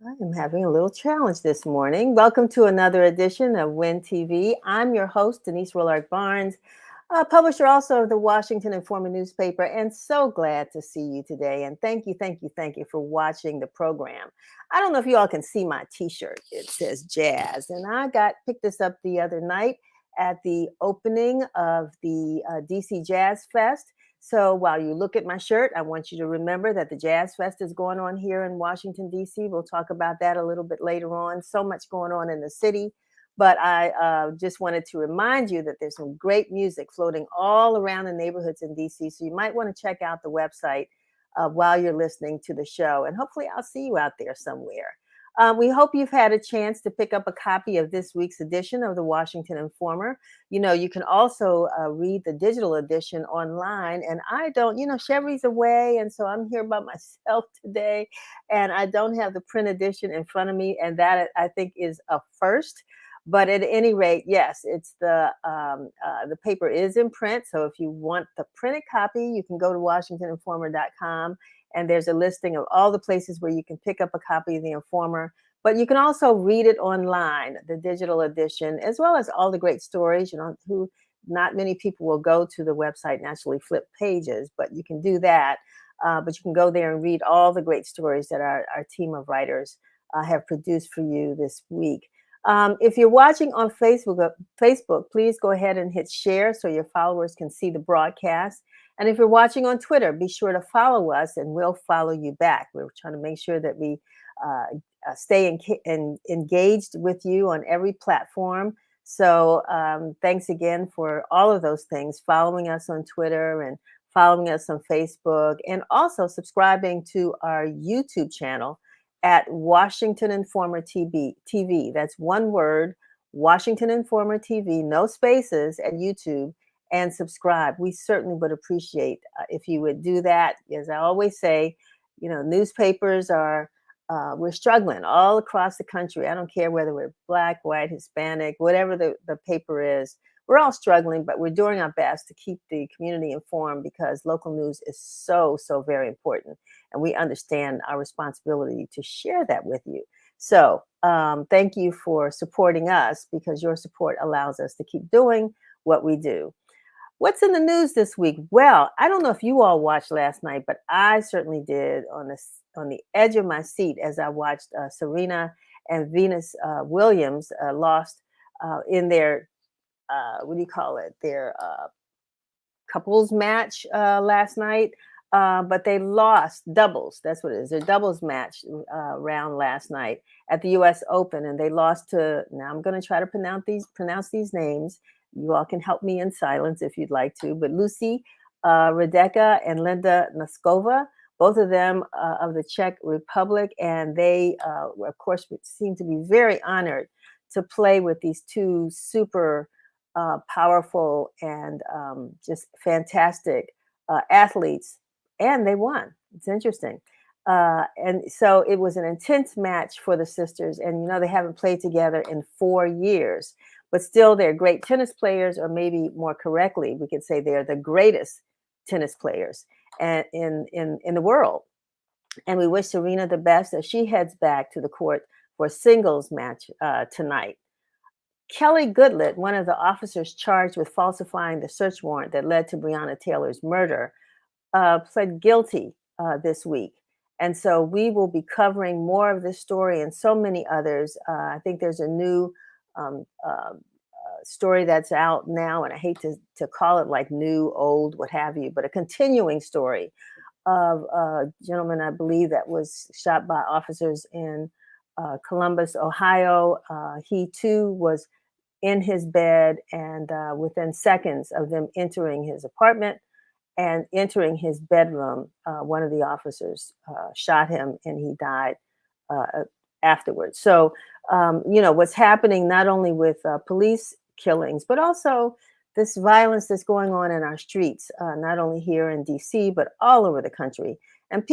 I am having a little challenge this morning. Welcome to another edition of Win TV. I'm your host, Denise Willard Barnes, publisher also of the Washington Informer newspaper, and so glad to see you today. And thank you for watching the program. I don't know if you all can see my T-shirt. It says Jazz, and I got picked this up the other night at the opening of the DC Jazz Fest. So while you look at my shirt, I want you to remember that the Jazz Fest is going on here in Washington, D.C. We'll talk about that a little bit later on. So much going on in the city. But I just wanted to remind you that there's some great music floating all around the neighborhoods in D.C. So you might want to check out the website while you're listening to the show. And hopefully I'll see you out there somewhere. We hope you've had a chance to pick up a copy of this week's edition of the Washington Informer. You can also read the digital edition online. And I don't, Chevy's away. And so I'm here by myself today. And I don't have the print edition in front of me. And that I think is a first. But at any rate, yes, it's the paper is in print. So if you want the printed copy, you can go to WashingtonInformer.com, and there's a listing of all the places where you can pick up a copy of the Informer. But you can also read it online, the digital edition, as well as all the great stories. Who not many people will go to the website and actually flip pages, but you can do that. But you can go there and read all the great stories that our team of writers have produced for you this week. If you're watching on Facebook, please go ahead and hit share so your followers can see the broadcast. And if you're watching on Twitter, be sure to follow us and we'll follow you back. We're trying to make sure that we stay engaged with you on every platform. So thanks again for all of those things, following us on Twitter and following us on Facebook, and also subscribing to our YouTube channel at Washington Informer TV. That's one word, Washington Informer TV, no spaces, at YouTube, and subscribe. We certainly would appreciate if you would do that. As I always say, newspapers we're struggling all across the country. I don't care whether we're Black, white, Hispanic, whatever the paper is. We're all struggling, but we're doing our best to keep the community informed because local news is so, so very important. And we understand our responsibility to share that with you. So thank you for supporting us, because your support allows us to keep doing what we do. What's in the news this week? Well, I don't know if you all watched last night, but I certainly did, on the edge of my seat as I watched Serena and Venus Williams lost in their what do you call it? Their couples match last night. But they lost doubles. That's what it is. Their doubles match round last night at the U.S. Open, and they lost to. Now I'm going to try to pronounce these names. You all can help me in silence if you'd like to. But Lucy Radeka and Linda Noskova, both of them of the Czech Republic, and they, of course, seem to be very honored to play with these two super powerful and just fantastic athletes. And they won. It's interesting. And so it was an intense match for the sisters. And, they haven't played together in 4 years. But still, they're great tennis players, or maybe more correctly, we could say they're the greatest tennis players in the world. And we wish Serena the best as she heads back to the court for a singles match tonight. Kelly Goodlett, one of the officers charged with falsifying the search warrant that led to Breonna Taylor's murder, pled guilty this week. And so we will be covering more of this story and so many others. I think there's a new story that's out now, and I hate to call it like new, old, what have you, but a continuing story of a gentleman, I believe, that was shot by officers in Columbus, Ohio. He too was in his bed, and within seconds of them entering his apartment and entering his bedroom, one of the officers shot him, and he died afterwards. So, what's happening not only with police killings, but also this violence that's going on in our streets, not only here in DC, but all over the country. And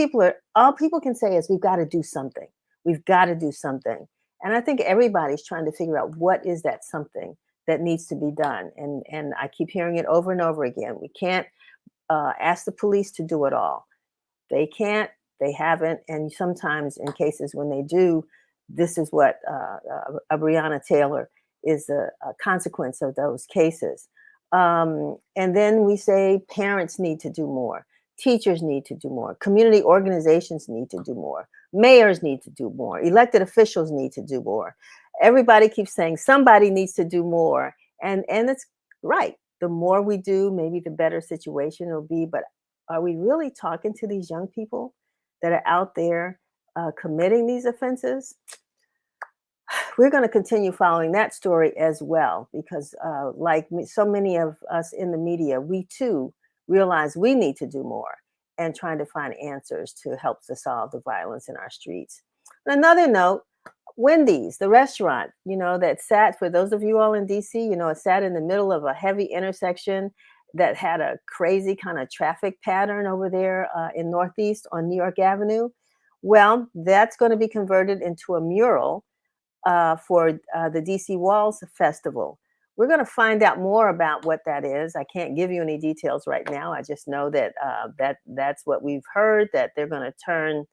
all people can say is, we've got to do something. We've got to do something. And I think everybody's trying to figure out what is that something that needs to be done. And I keep hearing it over and over again. We can't ask the police to do it all. They can't they haven't. And sometimes in cases when they do, this is what Breonna Taylor is a consequence of those cases. And then we say parents need to do more, teachers need to do more, community organizations need to do more, mayors need to do more, elected officials need to do more. Everybody keeps saying somebody needs to do more, and it's right. The more we do, maybe the better situation will be. But are we really talking to these young people that are out there committing these offenses? We're going to continue following that story as well, because so many of us in the media, we too realize we need to do more and trying to find answers to help to solve the violence in our streets. On another note, Wendy's, the restaurant, that sat, for those of you all in DC, it sat in the middle of a heavy intersection that had a crazy kind of traffic pattern over there in Northeast on New York Avenue. Well, that's going to be converted into a mural for the DC Walls Festival. We're going to find out more about what that is. I can't give you any details right now. I just know that that's what we've heard, that they're going to turn,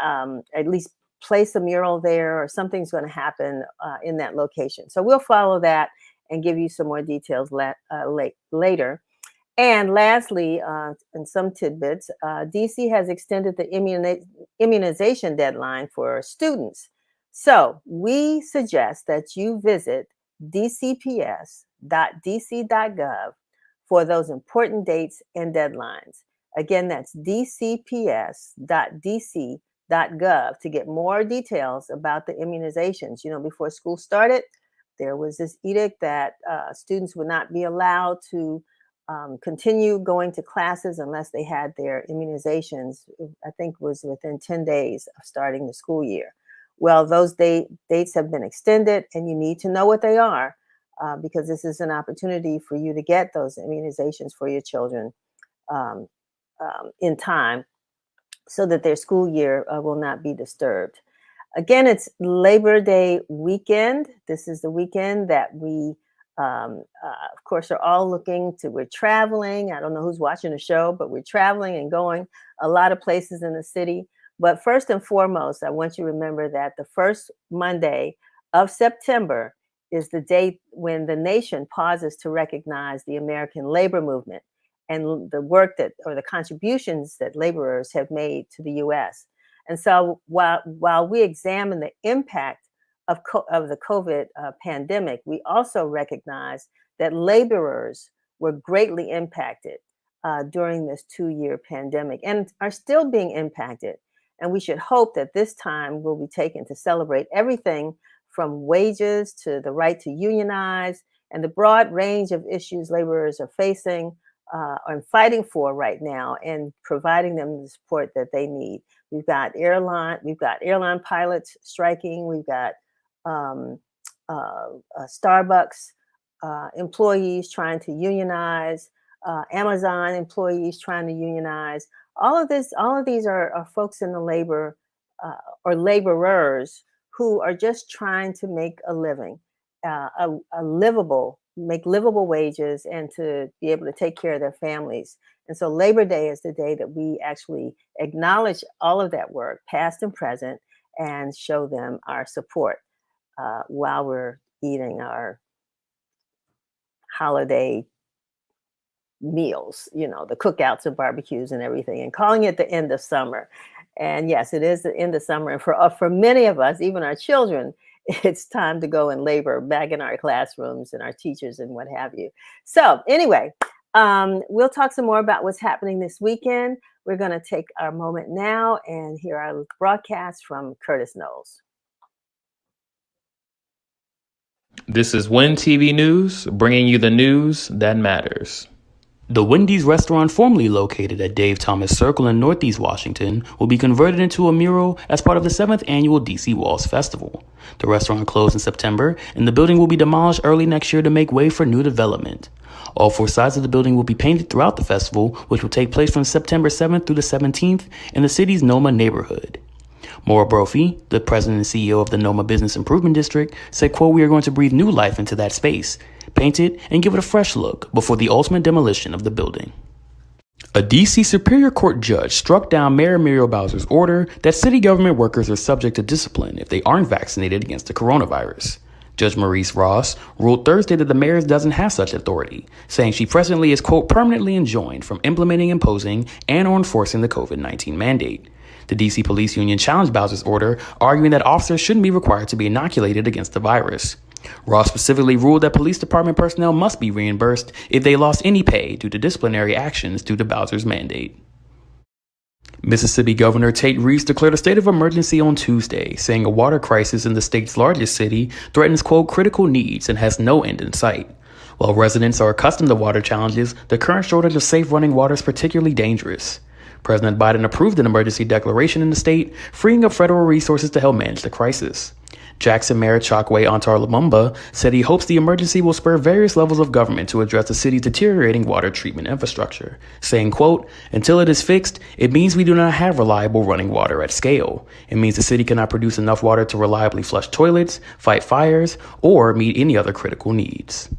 at least place a mural there, or something's going to happen in that location. So we'll follow that and give you some more details later. And lastly, in some tidbits, DC has extended the immunization deadline for students. So we suggest that you visit dcps.dc.gov for those important dates and deadlines. Again, that's dcps.dc.gov to get more details about the immunizations. Before school started, there was this edict that students would not be allowed to continue going to classes unless they had their immunizations, I think was within 10 days of starting the school year. Well, those dates have been extended, and you need to know what they are because this is an opportunity for you to get those immunizations for your children in time so that their school year will not be disturbed. Again, it's Labor Day weekend. This is the weekend that we, of course, are all we're traveling. I don't know who's watching the show, but we're traveling and going a lot of places in the city. But first and foremost, I want you to remember that the first Monday of September is the date when the nation pauses to recognize the American labor movement and the work or the contributions that laborers have made to the U.S. And so while we examine the impact of the COVID pandemic, we also recognize that laborers were greatly impacted during this 2-year pandemic and are still being impacted. And we should hope that this time will be taken to celebrate everything from wages to the right to unionize and the broad range of issues laborers are facing and fighting for right now, and providing them the support that they need. We've got airline pilots striking. We've got Starbucks employees trying to unionize, Amazon employees trying to unionize. All of these are folks in the labor or laborers who are just trying to make a living, make livable wages, and to be able to take care of their families. And so Labor Day is the day that we actually acknowledge all of that work, past and present, and show them our support while we're eating our holiday meals, the cookouts and barbecues and everything, and calling it the end of summer. And yes, it is the end of summer. And for many of us, even our children, it's time to go and labor back in our classrooms and our teachers and what have you. So anyway, we'll talk some more about what's happening this weekend. We're going to take our moment now and hear our broadcast from Curtis Knowles. This is WIN TV News, bringing you the news that matters. The Wendy's restaurant, formerly located at Dave Thomas Circle in Northeast Washington, will be converted into a mural as part of the 7th annual DC Walls Festival. The restaurant closed in September, and the building will be demolished early next year to make way for new development. All 4 sides of the building will be painted throughout the festival, which will take place from September 7th through the 17th in the city's Noma neighborhood. Maura Brophy, the president and CEO of the Noma Business Improvement District, said, quote, "We are going to breathe new life into that space, paint it, and give it a fresh look before the ultimate demolition of the building." A D.C. Superior Court judge struck down Mayor Muriel Bowser's order that city government workers are subject to discipline if they aren't vaccinated against the coronavirus. Judge Maurice Ross ruled Thursday that the mayor doesn't have such authority, saying she presently is, quote, permanently enjoined from implementing, imposing, and or enforcing the COVID-19 mandate. The D.C. Police Union challenged Bowser's order, arguing that officers shouldn't be required to be inoculated against the virus. Ross specifically ruled that police department personnel must be reimbursed if they lost any pay due to disciplinary actions due to Bowser's mandate. Mississippi Governor Tate Reeves declared a state of emergency on Tuesday, saying a water crisis in the state's largest city threatens, quote, critical needs and has no end in sight. While residents are accustomed to water challenges, the current shortage of safe running water is particularly dangerous. President Biden approved an emergency declaration in the state, freeing up federal resources to help manage the crisis. Jackson Mayor Chokwe Antar Lumumba said he hopes the emergency will spur various levels of government to address the city's deteriorating water treatment infrastructure, saying, quote, until it is fixed, it means we do not have reliable running water at scale. It means the city cannot produce enough water to reliably flush toilets, fight fires, or meet any other critical needs.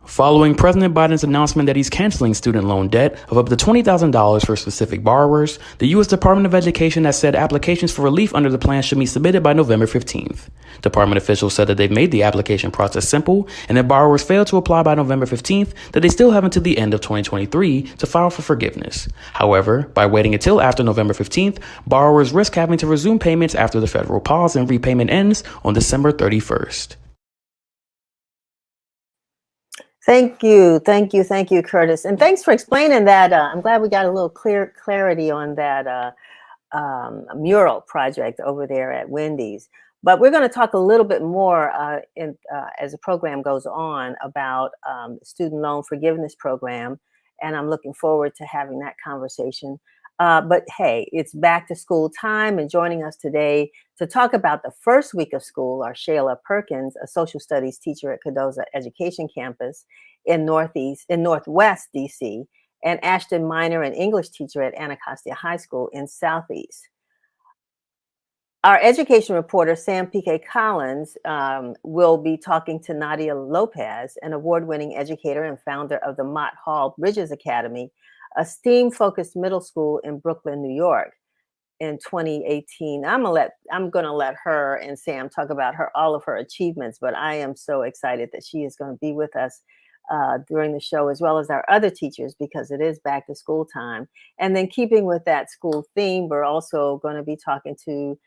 Following President Biden's announcement that he's canceling student loan debt of up to $20,000 for specific borrowers, the U.S. Department of Education has said applications for relief under the plan should be submitted by November 15th. Department officials said that they've made the application process simple, and if borrowers fail to apply by November 15th, that they still have until the end of 2023 to file for forgiveness. However, by waiting until after November 15th, borrowers risk having to resume payments after the federal pause and repayment ends on December 31st. Thank you, Curtis, and thanks for explaining that. I'm glad we got a little clarity on that mural project over there at Wendy's. But we're going to talk a little bit more as the program goes on about the student loan forgiveness program, and I'm looking forward to having that conversation. But hey, it's back to school time, and joining us today to talk about the first week of school are Shayla Perkins, a social studies teacher at Cardozo Education Campus in Northwest DC, and Ashton Miner, an English teacher at Anacostia High School in Southeast. Our education reporter, Sam P.K. Collins, will be talking to Nadia Lopez, an award-winning educator and founder of the Mott Hall Bridges Academy, a STEAM-focused middle school in Brooklyn, New York, in 2018. I'm gonna let her and Sam talk about all of her achievements, but I am so excited that she is going to be with us during the show, as well as our other teachers, because it is back to school time. And then, keeping with that school theme, we're also going to be talking to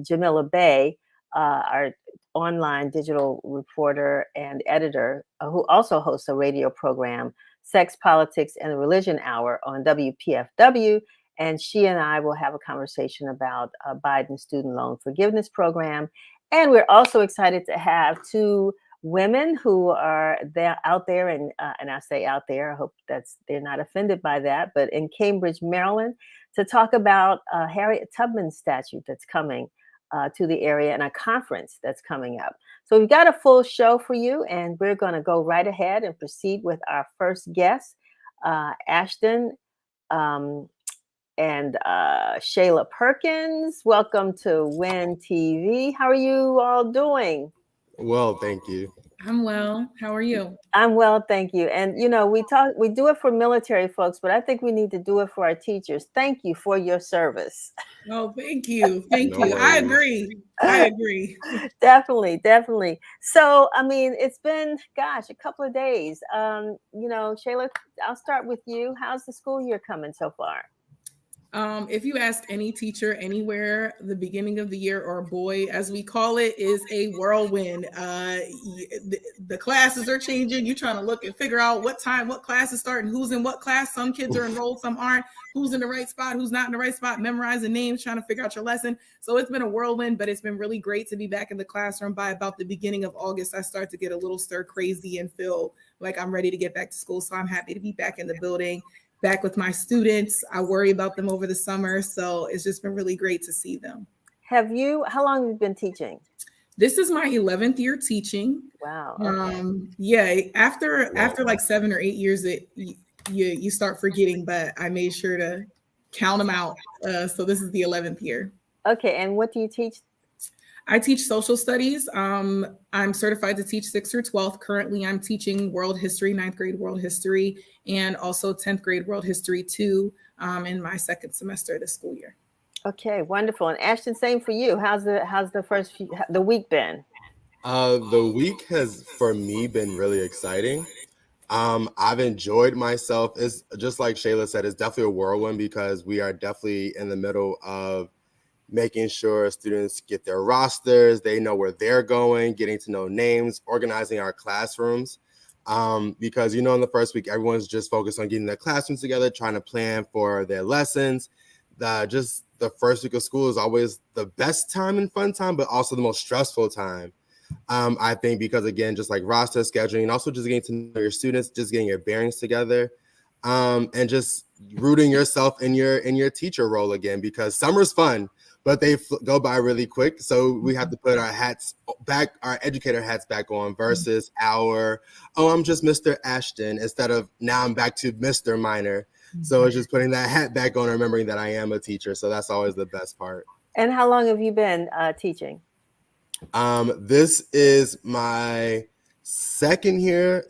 Jamila Bay, our online digital reporter and editor, who also hosts a radio program, Sex, Politics, and the Religion Hour on WPFW. And she and I will have a conversation about Biden's student loan forgiveness program. And we're also excited to have two women who are out there, and I say out there, I hope they're not offended by that, but in Cambridge, Maryland, to talk about Harriet Tubman's statue that's coming to the area, and a conference that's coming up. So we've got a full show for you, and we're going to go right ahead and proceed with our first guest, Ashton and Shayla Perkins. Welcome to WIN TV. How are you all doing? Well, thank you. I'm well. How are you? I'm well, thank you. And we do it for military folks, but I think we need to do it for our teachers. Thank you for your service. Oh, thank you. Thank No you. worries. I agree. Definitely. So, I mean, it's been, a couple of days. Shayla, I'll start with you. How's the school year coming so far? If you ask any teacher anywhere, the beginning of the year, or boy, as we call it, is a whirlwind. The classes are changing. You're trying to look and figure out what time, what class is starting, who's in what class. Some kids are enrolled, some aren't. Who's in the right spot, who's not in the right spot, memorizing names, trying to figure out your lesson. So it's been a whirlwind, but it's been really great to be back in the classroom. By about the beginning of August, I start to get a little stir crazy and feel like I'm ready to get back to school. So I'm happy to be back in the building, back with my students. I worry about them over the summer. So it's just been really great to see them. How long have you been teaching? This is my 11th year teaching. Wow. Okay. Yeah. After like 7 or 8 years, you start forgetting, but I made sure to count them out. So this is the 11th year. Okay. And what do you teach? I teach social studies. I'm certified to teach 6th through 12th. Currently, I'm teaching world history, 9th grade world history, and also 10th grade world history too, in my second semester this school year. Okay, wonderful. And Ashton, same for you. How's the week been? The week has for me been really exciting. I've enjoyed myself. It's just like Shayla said, it's definitely a whirlwind because we are definitely in the middle of making sure students get their rosters, they know where they're going, getting to know names, organizing our classrooms. Because in the first week, everyone's just focused on getting their classrooms together, trying to plan for their lessons. Just the first week of school is always the best time and fun time, but also the most stressful time. I think because again, just like roster scheduling and also just getting to know your students, just getting your bearings together, and just rooting yourself in your teacher role again, because summer's fun, but they go by really quick. So we have to put our hats back, our educator hats back on versus I'm just Mr. Ashton instead of now I'm back to Mr. Minor. So it's just putting that hat back on, remembering that I am a teacher. So that's always the best part. And how long have you been teaching? This is my second year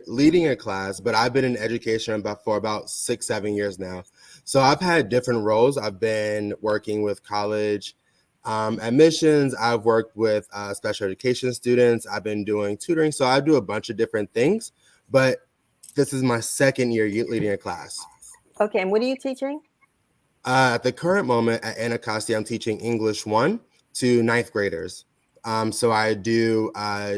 leading a class, but I've been in education for about 6-7 years now. So I've had different roles. I've been working with college admissions. I've worked with special education students. I've been doing tutoring. So I do a bunch of different things, but this is my second year leading a class. Okay, and what are you teaching? At the current moment at Anacostia, I'm teaching English 1 to 9th graders. So I do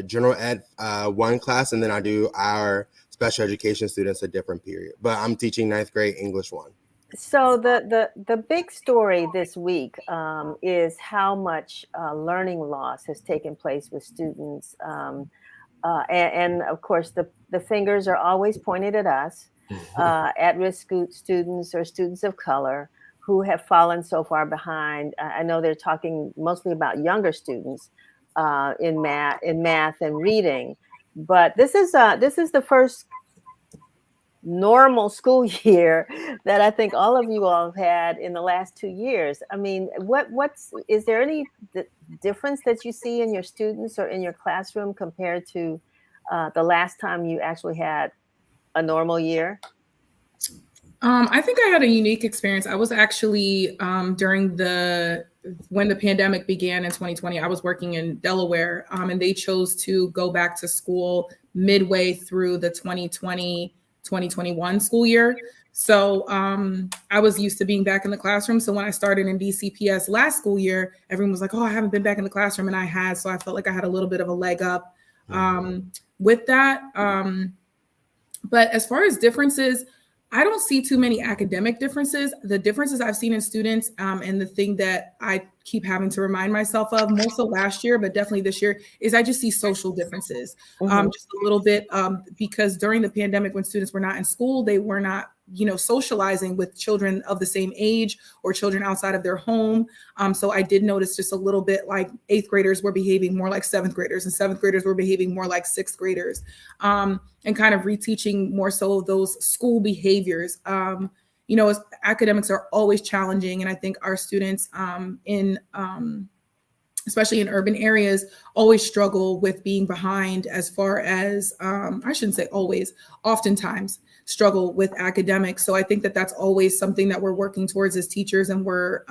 general ed 1 class, and then I do our special education students a different period. But I'm teaching 9th grade English 1. So the big story this week is how much learning loss has taken place with students, and of course the fingers are always pointed at us, at-risk students or students of color who have fallen so far behind. I know they're talking mostly about younger students in math and reading, but this is the first normal school year that I think all of you all have had in the last 2 years. I mean, is there any difference that you see in your students or in your classroom compared to the last time you actually had a normal year? I think I had a unique experience. I was actually when the pandemic began in 2020, I was working in Delaware, and they chose to go back to school midway through the 2020-2021 school year. So I was used to being back in the classroom. So when I started in DCPS last school year, everyone was like, oh, I haven't been back in the classroom. And I had, so I felt like I had a little bit of a leg up with that. But as far as differences, I don't see too many academic differences. The differences I've seen in students, and the thing that I keep having to remind myself of, more so last year, but definitely this year, is I just see social differences, just a little bit, because during the pandemic, when students were not in school, they were not, socializing with children of the same age or children outside of their home. So I did notice just a little bit like 8th graders were behaving more like 7th graders, and 7th graders were behaving more like 6th graders, and kind of reteaching more so of those school behaviors. Academics are always challenging. And I think our students especially in urban areas, always struggle with being behind as far as, I shouldn't say always, oftentimes struggle with academics. So I think that that's always something that we're working towards as teachers, and we're,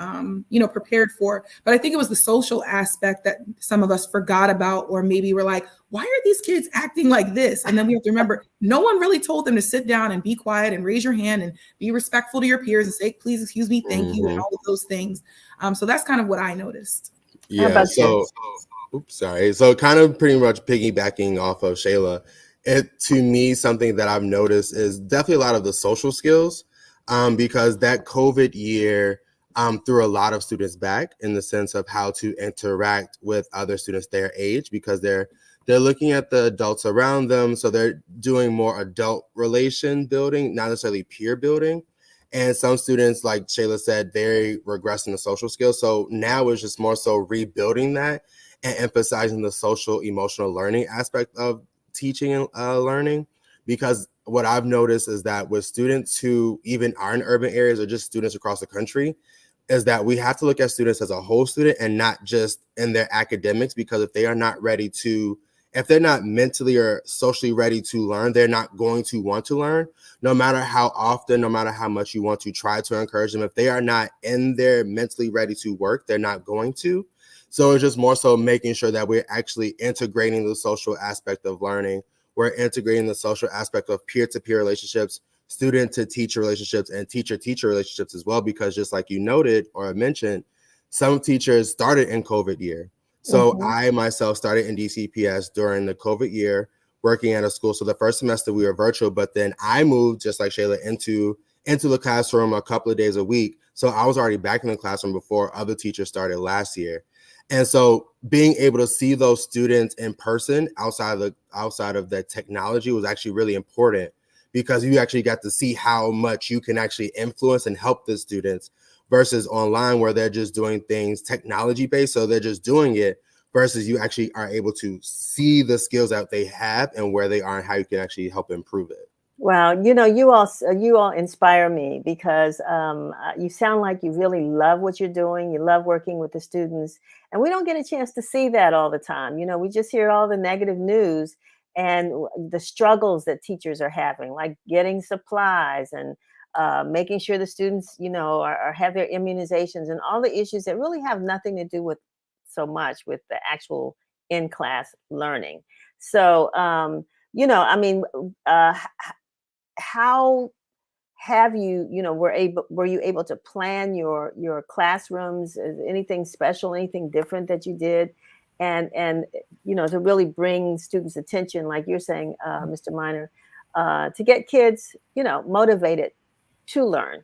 prepared for. But I think it was the social aspect that some of us forgot about, or maybe we're like, why are these kids acting like this? And then we have to remember, no one really told them to sit down and be quiet and raise your hand and be respectful to your peers and say, please, excuse me, thank you, and all of those things. So that's kind of what I noticed. Yeah. So, sorry. So kind of pretty much piggybacking off of Shayla, to me, something that I've noticed is definitely a lot of the social skills, because that COVID year threw a lot of students back in the sense of how to interact with other students their age, because they're looking at the adults around them. So they're doing more adult relation building, not necessarily peer building. And some students, like Shayla said, they regress in the social skills. So now it's just more so rebuilding that and emphasizing the social emotional learning aspect of teaching and learning. Because what I've noticed is that with students who even are in urban areas or just students across the country, is that we have to look at students as a whole student and not just in their academics, because if they are not ready to, if they're not mentally or socially ready to learn, they're not going to want to learn, no matter how often, no matter how much you want to try to encourage them. If they are not in there mentally ready to work, they're not going to. So it's just more so making sure that we're actually integrating the social aspect of learning. We're integrating the social aspect of peer-to-peer relationships, student to teacher relationships, and teacher-teacher relationships as well, because just like you noted or mentioned, some teachers started in COVID year. So Mhm. I myself started in DCPS during the COVID year, working at a school. So the first semester we were virtual, but then I moved, just like Shayla, into the classroom a couple of days a week. So I was already back in the classroom before other teachers started last year. And so being able to see those students in person outside of the technology was actually really important, because you actually got to see how much you can actually influence and help the students versus online, where they're just doing things technology based. So they're just doing it, versus you actually are able to see the skills that they have and where they are and how you can actually help improve it. Well, you all inspire me because you sound like you really love what you're doing. You love working with the students, and we don't get a chance to see that all the time. We just hear all the negative news and the struggles that teachers are having, like getting supplies and making sure the students, have their immunizations and all the issues that really have nothing to do with so much with the actual in-class learning. So, I mean, how have were you able to plan your classrooms? Is anything special, anything different that you did, and to really bring students attention, like you're saying, Mr. Minor, to get kids motivated to learn.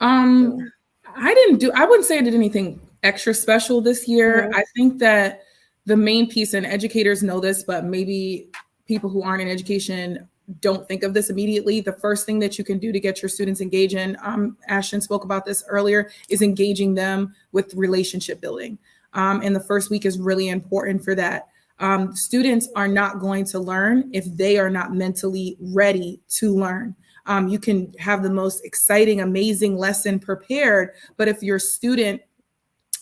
Um, I wouldn't say I did anything extra special this year. Mhm. I think that the main piece, and educators know this, but maybe people who aren't in education don't think of this immediately. The first thing that you can do to get your students engaged in, Ashton spoke about this earlier, is engaging them with relationship building. And the first week is really important for that. Students are not going to learn if they are not mentally ready to learn. You can have the most exciting, amazing lesson prepared, but if your student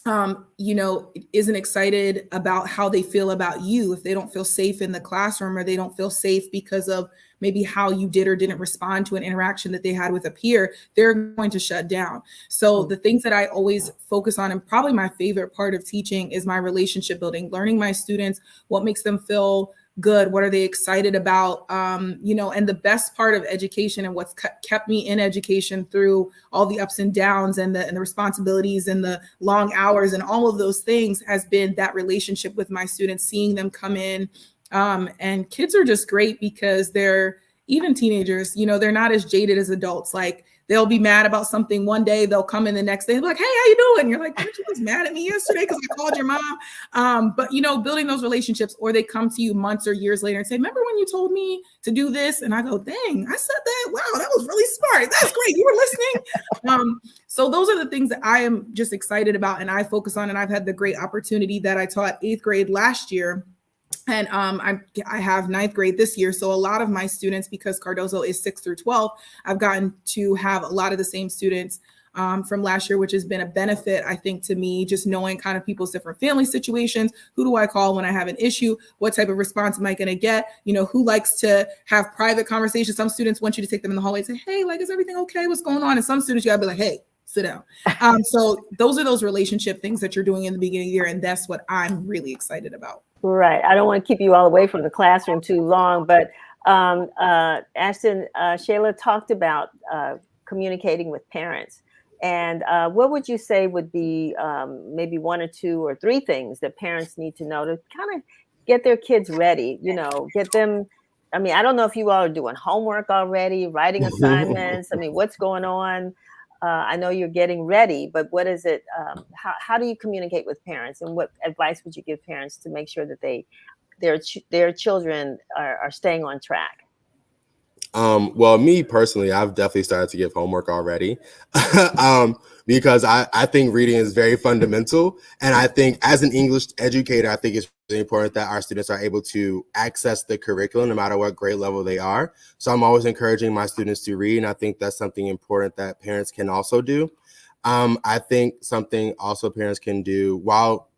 isn't excited about how they feel about you, if they don't feel safe in the classroom, or they don't feel safe because of maybe how you did or didn't respond to an interaction that they had with a peer, they're going to shut down. So the things that I always focus on, and probably my favorite part of teaching, is my relationship building, learning my students, what makes them feel good, what are they excited about, and the best part of education, and what's kept me in education through all the ups and downs, and the responsibilities and the long hours and all of those things, has been that relationship with my students, seeing them come in. And kids are just great because they're, even teenagers, they're not as jaded as adults. Like, they'll be mad about something one day, they'll come in the next day and be like, "Hey, how you doing?" You're like, "Weren't you just mad at me yesterday because I called your mom?" But building those relationships, or they come to you months or years later and say, "Remember when you told me to do this?" And I go, "Dang, I said that. Wow, that was really smart. That's great. You were listening." So those are the things that I am just excited about, and I focus on. And I've had the great opportunity that I taught 8th grade last year. And I have 9th grade this year. So a lot of my students, because Cardozo is 6th through 12, I've gotten to have a lot of the same students from last year, which has been a benefit, I think, to me, just knowing kind of people's different family situations. Who do I call when I have an issue? What type of response am I going to get? Who likes to have private conversations? Some students want you to take them in the hallway and say, "Hey, like, is everything okay? What's going on?" And some students, you gotta be like, "Hey, sit down." So those are those relationship things that you're doing in the beginning of the year. And that's what I'm really excited about. Right. I don't want to keep you all away from the classroom too long, but Ashton, Shayla talked about communicating with parents. And what would you say would be maybe 1 or 2 or 3 things that parents need to know to kind of get their kids ready? Get them. I mean, I don't know if you all are doing homework already, writing assignments. I mean, what's going on? I know you're getting ready, but what is it? How do you communicate with parents, and what advice would you give parents to make sure that their children are staying on track? Well, me personally, I've definitely started to give homework already, because I think reading is very fundamental. And I think as an English educator, I think it's really important that our students are able to access the curriculum no matter what grade level they are. So I'm always encouraging my students to read. And I think that's something important that parents can also do. I think something also parents can do while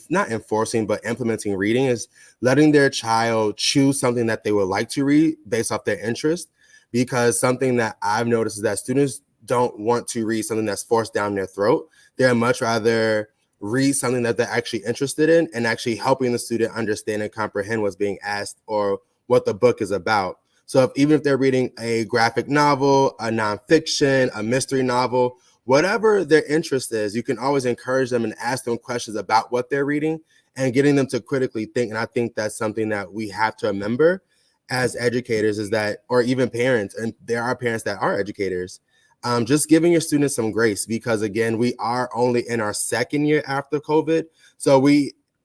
not enforcing, but implementing reading is letting their child choose something that they would like to read based off their interest. Because something that I've noticed is that students don't want to read something that's forced down their throat. They'd much rather read something that they're actually interested in and actually helping the student understand and comprehend what's being asked or what the book is about. So even if they're reading a graphic novel, a nonfiction, a mystery novel, whatever their interest is, you can always encourage them and ask them questions about what they're reading and getting them to critically think. And I think that's something that we have to remember as educators is that, or even parents, and there are parents that are educators, just giving your students some grace, because again, we are only in our second year after COVID. So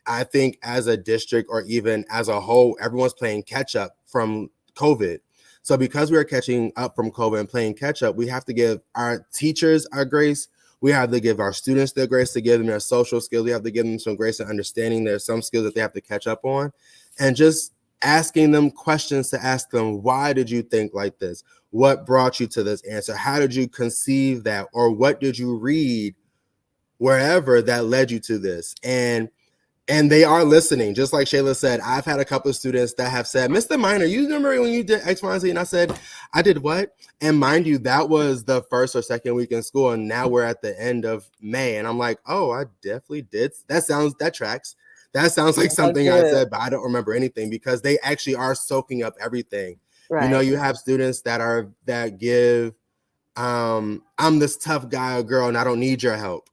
I think as a district or even as a whole, everyone's playing catch up from COVID. So because we are catching up from COVID and playing catch up, we have to give our teachers our grace. We have to give our students their grace, to give them their social skills. We have to give them some grace and understanding there's some skills that they have to catch up on. And just asking them questions to ask them, why did you think like this? What brought you to this answer? How did you conceive that? Or what did you read wherever that led you to this? And they are listening. Just like Shayla said, I've had a couple of students that have said, Mr. Minor, you remember when you did X, Y, and Z? And I said, I did what? And mind you, that was the first or second week in school. And now we're at the end of May. And I'm like, oh, I definitely did. That tracks. That sounds like something I said, but I don't remember anything, because they actually are soaking up everything. Right. You know, you have students that give, I'm this tough guy or girl and I don't need your help.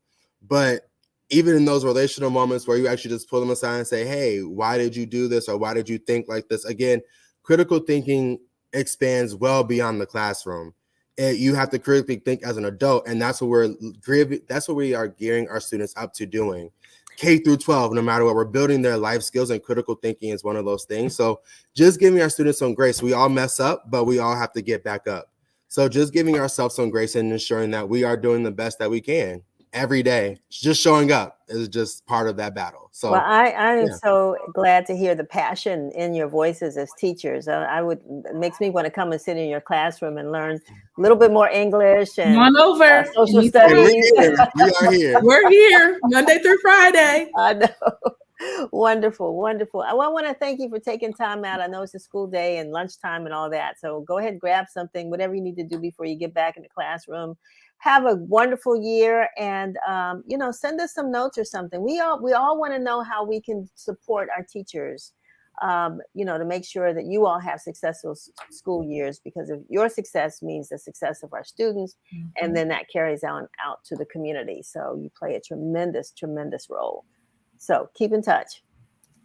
But even in those relational moments where you actually just pull them aside and say, hey, why did you do this? Or why did you think like this? Again, critical thinking expands well beyond the classroom. You have to critically think as an adult. And that's what we are gearing our students up to doing. K through 12, no matter what, we're building their life skills, and critical thinking is one of those things. So just giving our students some grace. We all mess up, but we all have to get back up. So just giving ourselves some grace and ensuring that we are doing the best that we can every day. Just showing up is just part of that battle. So, well, I am so glad to hear the passion in your voices as teachers. It makes me want to come and sit in your classroom and learn a little bit more English and Come on over. social studies. We are here. We're here Monday through Friday. I know. Wonderful, wonderful. I want to thank you for taking time out. I know it's a school day and lunchtime and all that. So go ahead and grab something, whatever you need to do before you get back in the classroom. Have a wonderful year, and send us some notes or something. We all want to know how we can support our teachers, to make sure that you all have successful school years, because of your success means the success of our students, and then that carries out to the community. So you play a tremendous, tremendous role. So keep in touch.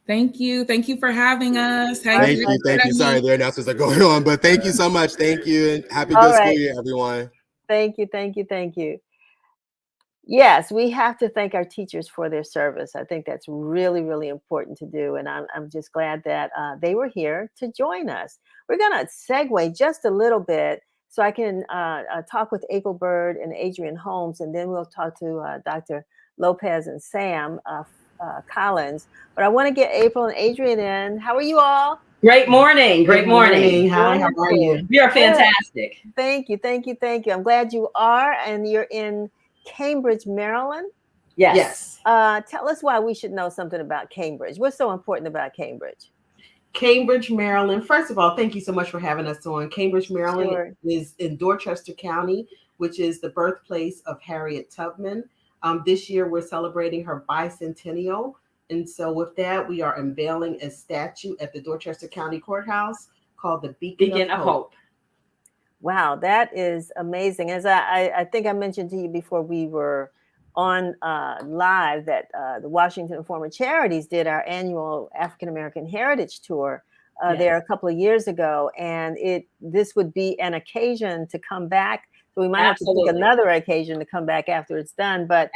Thank you. Thank you for having us. Thank you. Sorry, the announcements are going on, but thank you so much. Thank you, and happy good school year, everyone. Thank you. Yes, we have to thank our teachers for their service. I think that's really, really important to do. And I'm just glad that they were here to join us. We're going to segue just a little bit so I can talk with April Bird and Adrian Holmes, and then we'll talk to Dr. Lopez and Sam Collins. But I want to get April and Adrian in. How are you all? Great morning. Great morning. Hi, how are you? We are fantastic. Thank you. I'm glad you are. And you're in Cambridge, Maryland? Yes. Tell us why we should know something about Cambridge. What's so important about Cambridge? Cambridge, Maryland. First of all, thank you so much for having us on. Cambridge, Maryland is in Dorchester County, which is the birthplace of Harriet Tubman. This year, we're celebrating her bicentennial. And so with that, we are unveiling a statue at the Dorchester County Courthouse called the Beacon of Hope. Wow, that is amazing. As I think I mentioned to you before we were on live that the Washington Informer Charities did our annual African American Heritage Tour there a couple of years ago. And this would be an occasion to come back. So we might have to pick another occasion to come back after it's done. But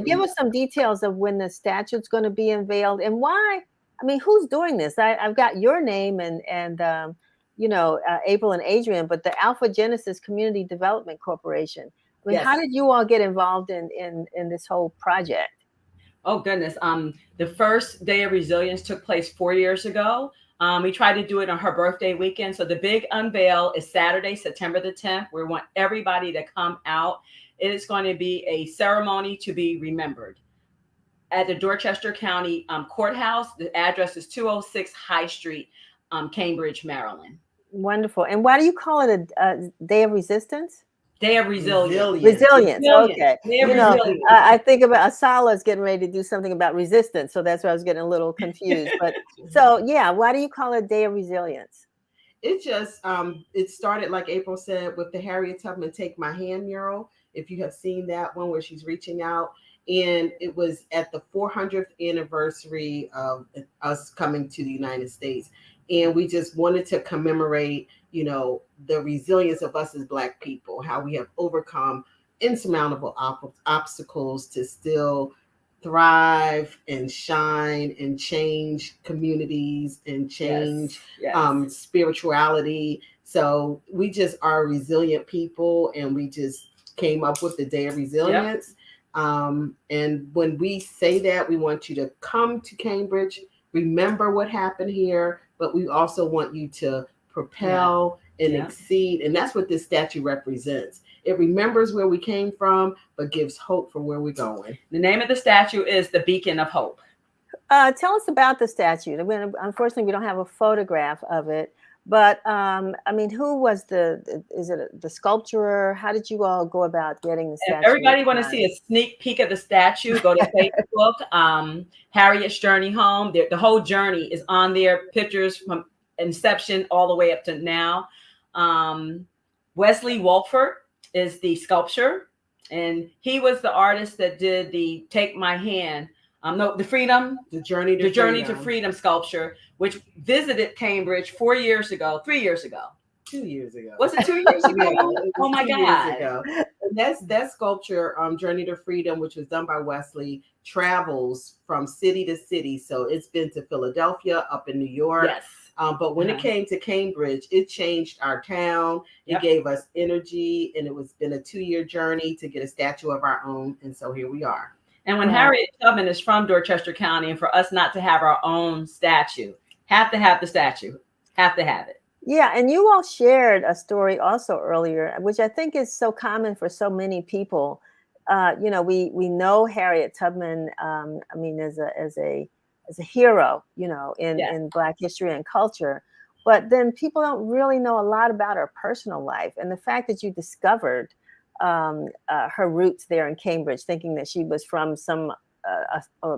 give us some details of when the statue's going to be unveiled and why. I mean, who's doing this? I've got your name and April and Adrian, but the Alpha Genesis Community Development Corporation. I mean, how did you all get involved in this whole project? Oh, goodness. The first Day of Resilience took place 4 years ago. We tried to do it on her birthday weekend. So the big unveil is Saturday, September the 10th. We want everybody to come out It is going to be a ceremony to be remembered at the Dorchester County Courthouse. The address is 206 High Street, Cambridge, Maryland. Wonderful. And why do you call it a Day of Resistance? Day of Resilience. Resilience. Okay. Day of resilience. I think about Asala is getting ready to do something about resistance. So that's why I was getting a little confused. But so, yeah, why do you call it Day of Resilience? It just, it started, like April said, with the Harriet Tubman Take My Hand mural. If you have seen that one where she's reaching out. And it was at the 400th anniversary of us coming to the United States. And we just wanted to commemorate, the resilience of us as Black people, how we have overcome insurmountable obstacles to still thrive and shine and change communities and change spirituality. So we just are resilient people, and we just came up with the Day of Resilience. And when we say that, we want you to come to Cambridge, remember what happened here, but we also want you to propel and exceed. And that's what this statue represents. It remembers where we came from, but gives hope for where we're going. The name of the statue is the Beacon of Hope. Tell us about the statue. Unfortunately, we don't have a photograph of it. But who was is it the sculptor? How did you all go about getting the statue? If everybody want to see a sneak peek of the statue, go to Facebook, Harriet's Journey Home. The whole journey is on there. Pictures from inception all the way up to now. Wesley Wolford is the sculptor, and he was the artist that did the Take My Hand. The Journey to Freedom sculpture, which visited Cambridge 3 years ago. 2 years ago. Was it 2 years ago? Oh my God. And that sculpture, Journey to Freedom, which was done by Wesley, travels from city to city. So it's been to Philadelphia, up in New York. Yes. But when it came to Cambridge, it changed our town. It gave us energy, and it's been a 2-year journey to get a statue of our own. And so here we are. And when Harriet Tubman is from Dorchester County, and for us not to have our own statue, have to have the statue, have to have it. Yeah, and you all shared a story also earlier, which I think is so common for so many people. We know Harriet Tubman. As a hero, in Black history and culture, but then people don't really know a lot about her personal life, and the fact that you discovered her roots there in Cambridge, thinking that she was from some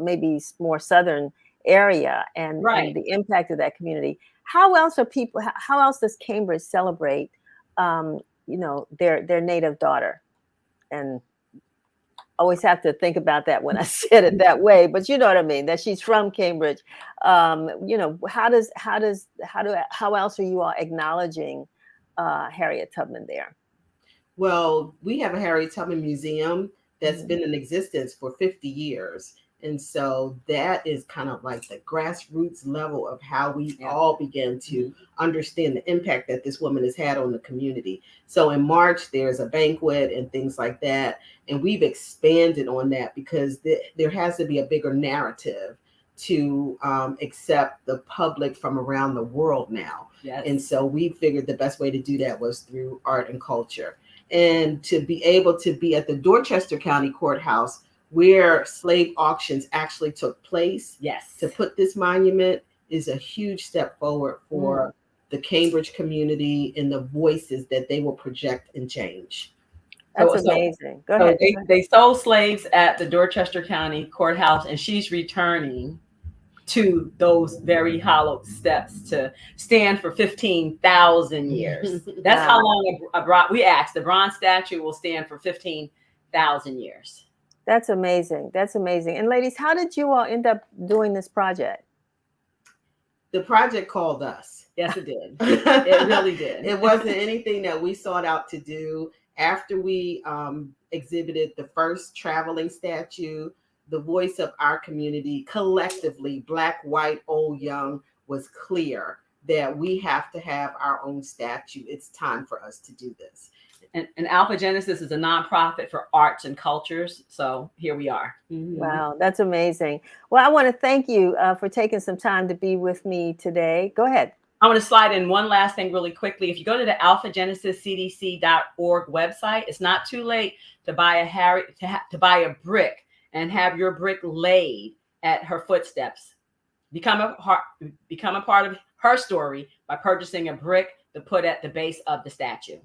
maybe more southern area, and the impact of that community. How else does Cambridge celebrate, their native daughter? And always have to think about that when I said it that way, but you know what I mean, that she's from Cambridge. How else are you all acknowledging Harriet Tubman there? Well, we have a Harriet Tubman Museum that's been in existence for 50 years. And so that is kind of like the grassroots level of how we all began to understand the impact that this woman has had on the community. So in March, there's a banquet and things like that. And we've expanded on that because there has to be a bigger narrative to accept the public from around the world now. Yes. And so we figured the best way to do that was through art and culture. And to be able to be at the Dorchester County Courthouse, where slave auctions actually took place. Yes. To put this monument is a huge step forward for the Cambridge community and the voices that they will project and change. That's amazing. Go ahead. They sold slaves at the Dorchester County Courthouse, and she's returning to those very hallowed steps to stand for 15,000 years. That's how long we asked. The bronze statue will stand for 15,000 years. That's amazing. That's amazing. And ladies, how did you all end up doing this project? The project called us. Yes, it did. It really did. It wasn't anything that we sought out to do. After we exhibited the first traveling statue, the voice of our community collectively, Black, white, old, young, was clear that we have to have our own statue. It's time for us to do this. And Alpha Genesis is a nonprofit for arts and cultures. So here we are. Mm-hmm. Wow, that's amazing. Well, I want to thank you for taking some time to be with me today. Go ahead. I want to slide in one last thing really quickly. If you go to the alphagenesiscdc.org website, it's not too late to buy to buy a brick and have your brick laid at her footsteps. Become a part of her story by purchasing a brick to put at the base of the statue.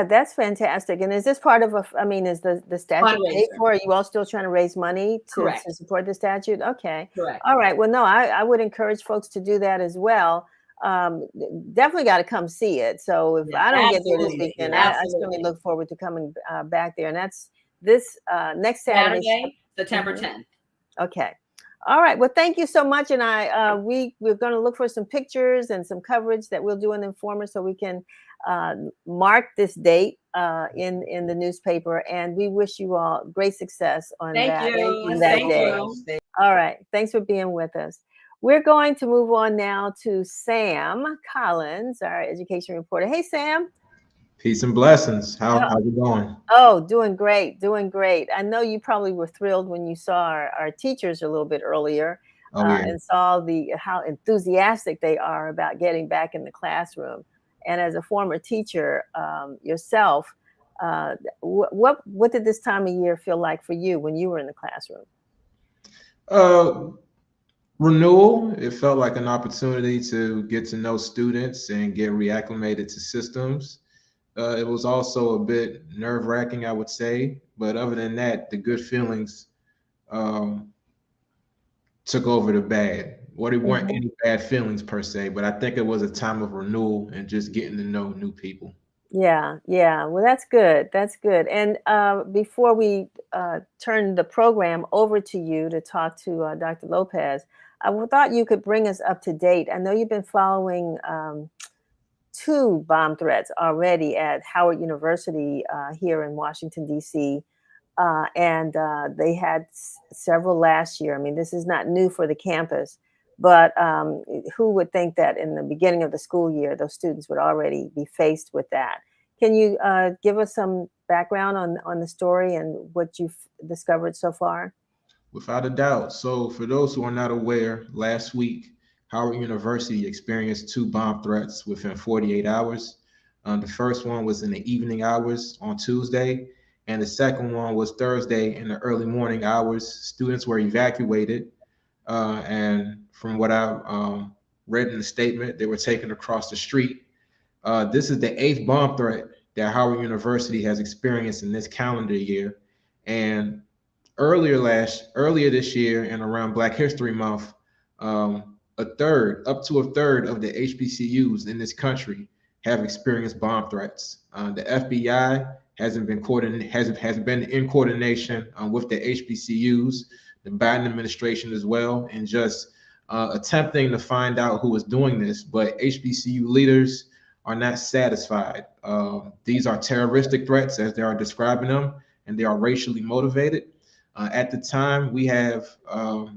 That's fantastic. And is this part of is the statue paid for? Are you all still trying to raise money to support the statute? Okay. Correct. All right. Well, no, I would encourage folks to do that as well. Definitely got to come see it. So if I don't get there this weekend, I certainly look forward to coming back there. And that's this next Saturday, September 10th. Okay. All right. Well, thank you so much. And we're going to look for some pictures and some coverage that we'll do in Informer so we can mark this date in the newspaper. And we wish you all great success on that day. All right. Thanks for being with us. We're going to move on now to Sam Collins, our education reporter. Hey, Sam. Peace and blessings. How's it going? Oh, doing great. I know you probably were thrilled when you saw our teachers a little bit earlier and saw how enthusiastic they are about getting back in the classroom. And as a former teacher yourself, what did this time of year feel like for you when you were in the classroom? Renewal. It felt like an opportunity to get to know students and get reacclimated to systems. It was also a bit nerve-wracking, I would say, but other than that, the good feelings took over the bad. Well, there weren't any bad feelings per se, but I think it was a time of renewal and just getting to know new people. Yeah. Well, that's good. And before we turn the program over to you to talk to Dr. Lopez, I thought you could bring us up to date. I know you've been following 2 bomb threats already at Howard University here in Washington, D.C., and they had several last year. I mean, this is not new for the campus, but who would think that in the beginning of the school year, those students would already be faced with that? Can you give us some background on the story and what you've discovered so far? Without a doubt. So for those who are not aware, last week, Howard University experienced 2 bomb threats within 48 hours. The first one was in the evening hours on Tuesday, and the second one was Thursday in the early morning hours. Students were evacuated, and from what I read in the statement, they were taken across the street. This is the 8th bomb threat that Howard University has experienced in this calendar year, and earlier this year and around Black History Month, up to a third of the HBCUs in this country have experienced bomb threats. The FBI has been in coordination with the HBCUs, the Biden administration as well, and just attempting to find out who is doing this. But HBCU leaders are not satisfied. These are terroristic threats as they are describing them, and they are racially motivated. At the time, we have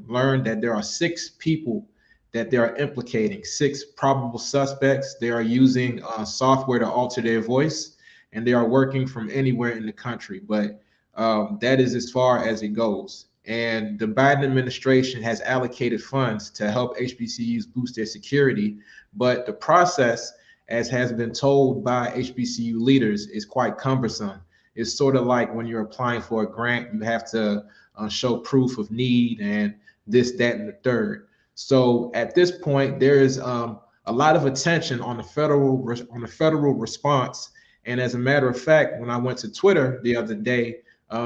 learned that there are 6 people that they are implicating, 6 probable suspects. They are using software to alter their voice, and they are working from anywhere in the country. But that is as far as it goes. And the Biden administration has allocated funds to help HBCUs boost their security. But the process, as has been told by HBCU leaders, is quite cumbersome. It's sort of like when you're applying for a grant, you have to show proof of need and this, that, and the third. So at this point, there is a lot of attention on the federal response. And as a matter of fact, when I went to Twitter the other day,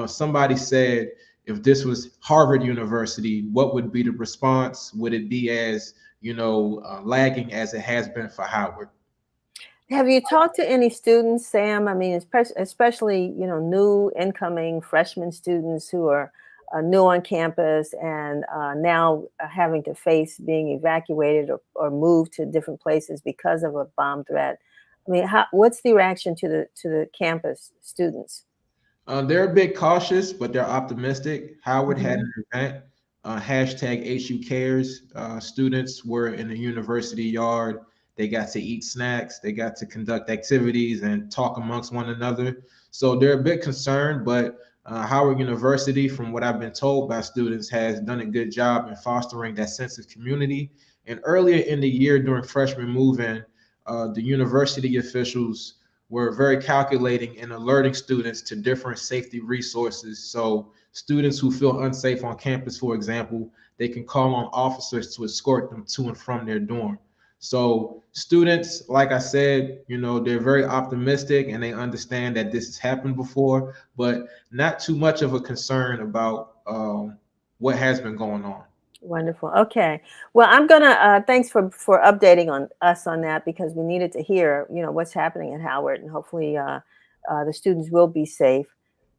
somebody said, if this was Harvard University, what would be the response? Would it be as lagging as it has been for Howard? Have you talked to any students, Sam? I mean, especially, new incoming freshman students who are new on campus and now having to face being evacuated or moved to different places because of a bomb threat. I mean, what's the reaction to the campus students? They're a bit cautious, but they're optimistic. Howard had an event, #HUCares. Students were in the university yard. They got to eat snacks. They got to conduct activities and talk amongst one another. So they're a bit concerned, but Howard University, from what I've been told by students, has done a good job in fostering that sense of community And earlier in the year during freshman move-in, the university officials were very calculating and alerting students to different safety resources. So students who feel unsafe on campus, for example, they can call on officers to escort them to and from their dorm. So students, like I said, they're very optimistic and they understand that this has happened before, but not too much of a concern about what has been going on. Wonderful. Okay. Well, I'm gonna thanks for updating on us on that, because we needed to hear what's happening at Howard, and hopefully the students will be safe.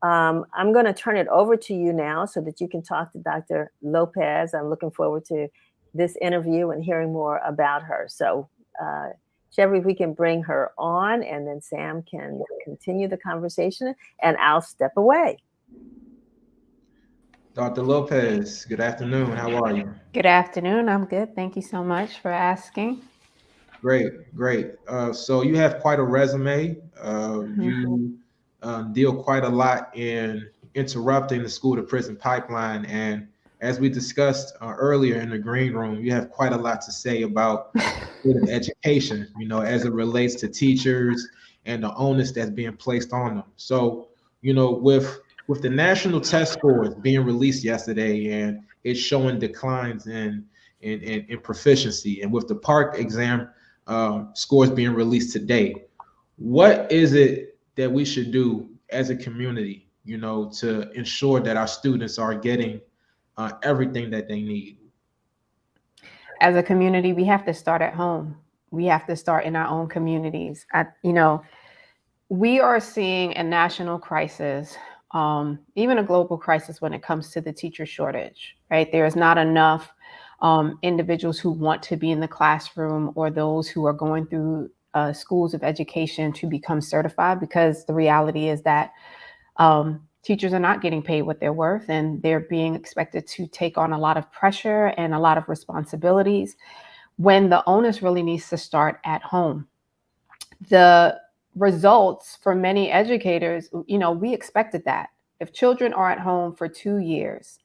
I'm going to turn it over to you now so that you can talk to Dr. Lopez. I'm looking forward to this interview and hearing more about her. So, Chevy, if we can bring her on, and then Sam can continue the conversation, and I'll step away. Dr. Lopez, good afternoon. How are you? Good afternoon. I'm good. Thank you so much for asking. Great, great. So you have quite a resume. You deal quite a lot in interrupting the school to prison pipeline. And as we discussed earlier in the green room, you have quite a lot to say about education, as it relates to teachers and the onus that's being placed on them. So, with the national test scores being released yesterday, and it's showing declines in proficiency, and with the PARCC exam scores being released today, what is it that we should do as a community, to ensure that our students are getting everything that they need? As a community, we have to start at home. We have to start in our own communities. We are seeing a national crisis, even a global crisis when it comes to the teacher shortage, right? There is not enough individuals who want to be in the classroom, or those who are going through schools of education to become certified, because the reality is that teachers are not getting paid what they're worth, and they're being expected to take on a lot of pressure and a lot of responsibilities, when the onus really needs to start at home. The results for many educators, we expected that. If children are at home for 2 years,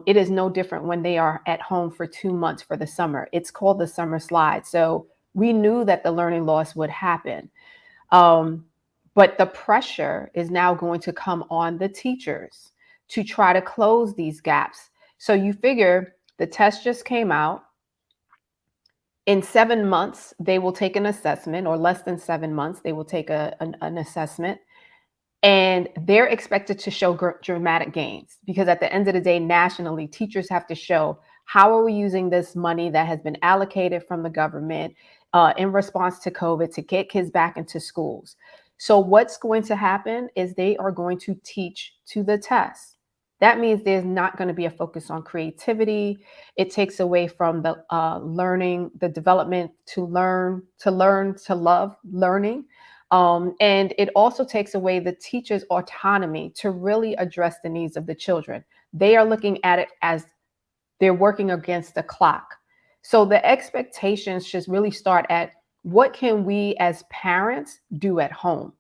it is no different when they are at home for 2 months for the summer. It's called the summer slide. So we knew that the learning loss would happen. But the pressure is now going to come on the teachers to try to close these gaps. So you figure the test just came out. In 7 months, they will take an assessment, or less than 7 months, they will take an assessment. And they're expected to show dramatic gains, because at the end of the day, nationally, teachers have to show, how are we using this money that has been allocated from the government in response to COVID to get kids back into schools? So what's going to happen is they are going to teach to the test. That means there's not going to be a focus on creativity. It takes away from the learning, the development to learn, to love learning. And it also takes away the teacher's autonomy to really address the needs of the children. They are looking at it as they're working against the clock. So the expectations should really start at, what can we as parents do at home?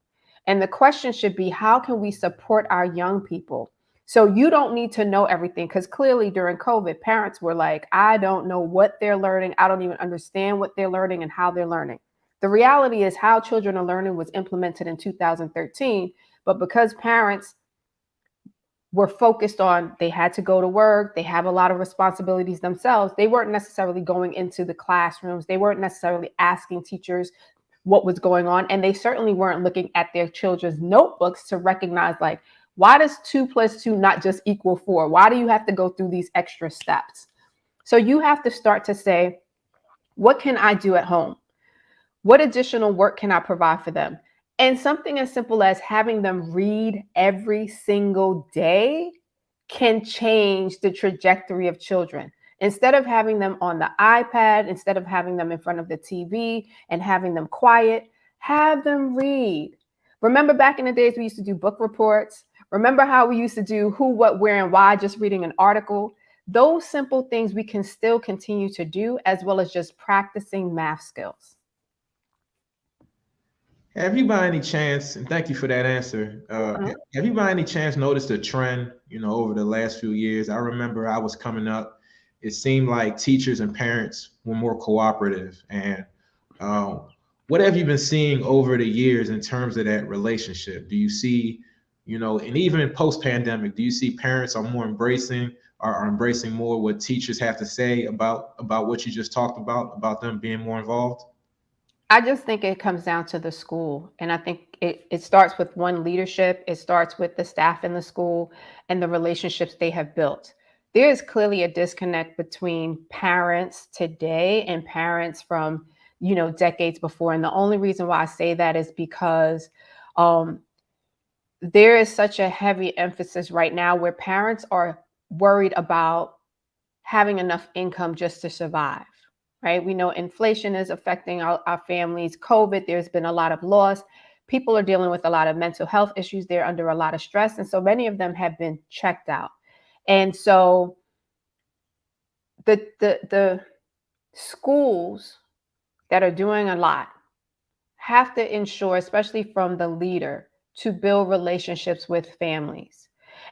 And the question should be, how can we support our young people? So you don't need to know everything, because clearly during COVID, parents were like, I don't know what they're learning. I don't even understand what they're learning and how they're learning. The reality is, how children are learning was implemented in 2013, but because parents were focused on, they had to go to work, they have a lot of responsibilities themselves, they weren't necessarily going into the classrooms, they weren't necessarily asking teachers what was going on, and they certainly weren't looking at their children's notebooks to recognize, like, why does 2 + 2 not just equal 4? Why do you have to go through these extra steps? So you have to start to say, what can I do at home? What additional work can I provide for them? And something as simple as having them read every single day can change the trajectory of children. Instead of having them on the iPad, instead of having them in front of the TV and having them quiet, have them read. Remember back in the days, we used to do book reports. Remember how we used to do who, what, where, and why, just reading an article? Those simple things we can still continue to do, as well as just practicing math skills. Have you by any chance, and thank you for that answer, have you by any chance noticed a trend, over the last few years? I remember I was coming up it seemed like teachers and parents were more cooperative. And what have you been seeing over the years in terms of that relationship? Do you see, and even post-pandemic, do you see parents are more embracing, are embracing more what teachers have to say about what you just talked about them being more involved? I just think it comes down to the school. And I think it starts with one leadership. It starts with the staff in the school and the relationships they have built. There is clearly a disconnect between parents today and parents from, decades before. And the only reason why I say that is because there is such a heavy emphasis right now where parents are worried about having enough income just to survive, right? We know inflation is affecting our families. COVID, there's been a lot of loss. People are dealing with a lot of mental health issues. They're under a lot of stress. And so many of them have been checked out. And so the schools that are doing a lot have to ensure, especially from the leader, to build relationships with families.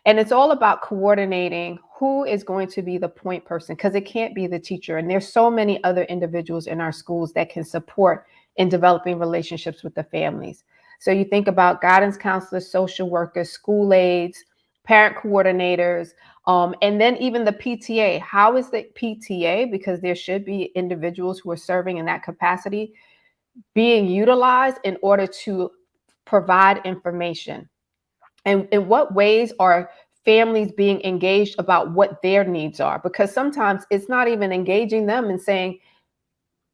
And it's all about coordinating who is going to be the point person, because it can't be the teacher. And there's so many other individuals in our schools that can support in developing relationships with the families. So you think about guidance counselors, social workers, school aides, parent coordinators, and then even the PTA. How is the PTA, because there should be individuals who are serving in that capacity, being utilized in order to provide information? And in what ways are families being engaged about what their needs are? Because sometimes it's not even engaging them and saying,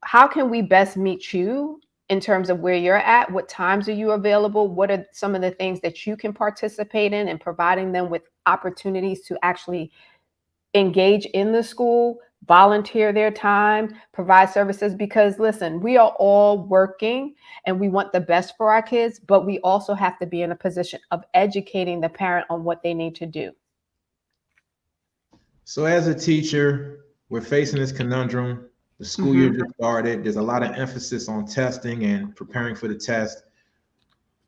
how can we best meet you in terms of where you're at? What times are you available? What are some of the things that you can participate in, and providing them with opportunities to actually engage in the school, volunteer their time, provide services? Because listen, we are all working and we want the best for our kids, but we also have to be in a position of educating the parent on what they need to do. So as a teacher, we're facing this conundrum. The school year just started. There's a lot of emphasis on testing and preparing for the test.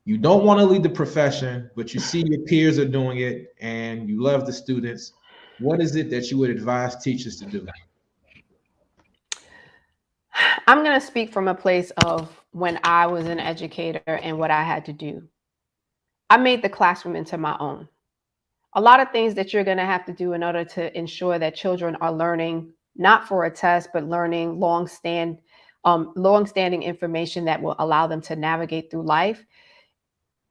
You don't want to lead the profession, but you see your peers are doing it and you love the students. What is it that you would advise teachers to do? I'm going to speak from a place of when I was an educator and what I had to do. I made the classroom into my own. A lot of things that you're going to have to do in order to ensure that children are learning, not for a test, but learning long-standing information that will allow them to navigate through life,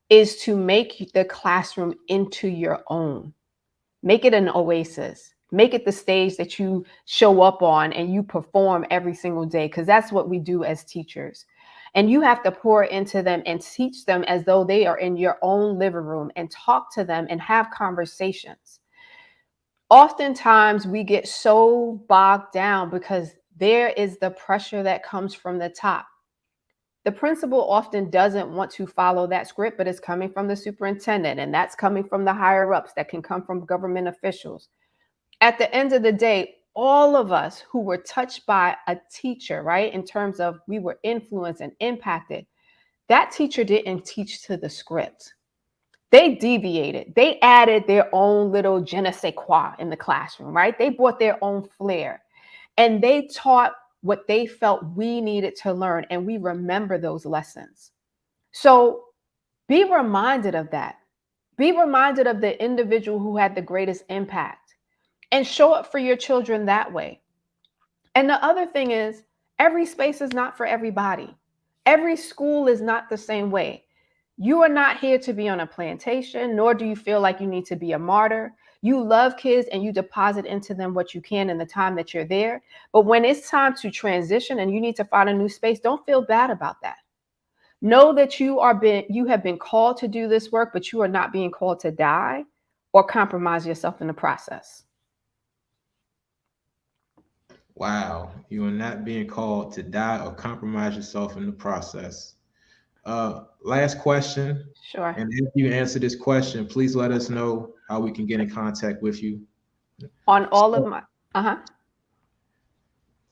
is to make the classroom into your own. Make it an oasis. Make it the stage that you show up on and you perform every single day, because that's what we do as teachers. And you have to pour into them and teach them as though they are in your own living room, and talk to them and have conversations. Oftentimes we get so bogged down because there is the pressure that comes from the top. The principal often doesn't want to follow that script, but it's coming from the superintendent, and that's coming from the higher ups, that can come from government officials. At the end of the day, all of us who were touched by a teacher, right, in terms of we were influenced and impacted, that teacher didn't teach to the script. They deviated. They added their own little je ne sais quoi in the classroom, right? They brought their own flair, and they taught what they felt we needed to learn, and we remember those lessons. So be reminded of that. Be reminded of the individual who had the greatest impact, and show up for your children that way. And the other thing is, every space is not for everybody. Every school is not the same way. You are not here to be on a plantation, nor do you feel like you need to be a martyr. You love kids and you deposit into them what you can in the time that you're there. But when it's time to transition and you need to find a new space, don't feel bad about that. Know that you have been called to do this work, but you are not being called to die or compromise yourself in the process. Wow, you are not being called to die or compromise yourself in the process. Last question. Sure. And if you answer this question, please let us know how we can get in contact with you. On all of my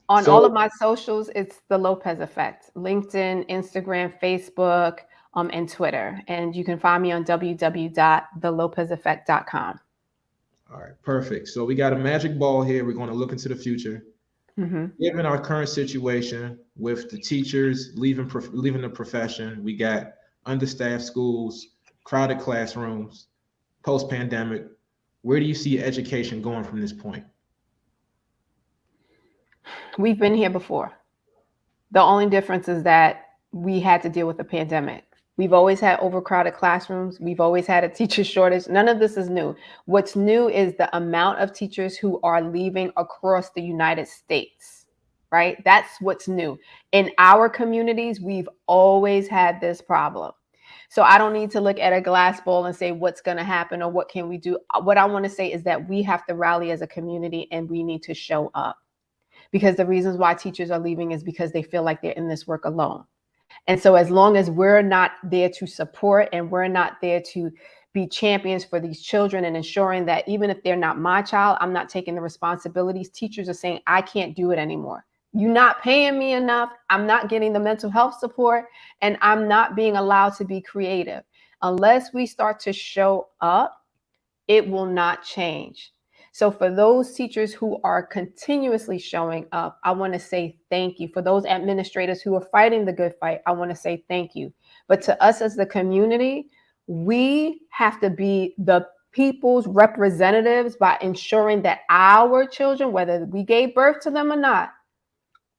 all of my socials, it's the Lopez Effect: LinkedIn, Instagram, Facebook, and Twitter. And you can find me on www.thelopezeffect.com. All right, perfect. So we got a magic ball here. We're going to look into the future. Given our current situation with the teachers leaving the profession, we got understaffed schools, crowded classrooms, post-pandemic. Where do you see education going from this point? We've been here before. The only difference is that we had to deal with the pandemic. We've always had overcrowded classrooms. We've always had a teacher shortage. None of this is new. What's new is the amount of teachers who are leaving across the United States, right? That's what's new. In our communities, we've always had this problem. So I don't need to look at a glass bowl and say what's going to happen or what can we do. What I want to say is that we have to rally as a community and we need to show up, because the reasons why teachers are leaving is because they feel like they're in this work alone. And so as long as we're not there to support and we're not there to be champions for these children and ensuring that even if they're not my child, I'm not taking the responsibilities, teachers are saying, I can't do it anymore. You're not paying me enough. I'm not getting the mental health support, and I'm not being allowed to be creative. Unless we start to show up, it will not change. So for those teachers who are continuously showing up, I want to say thank you. For those administrators who are fighting the good fight, I want to say thank you. But to us as the community, we have to be the people's representatives by ensuring that our children, whether we gave birth to them or not,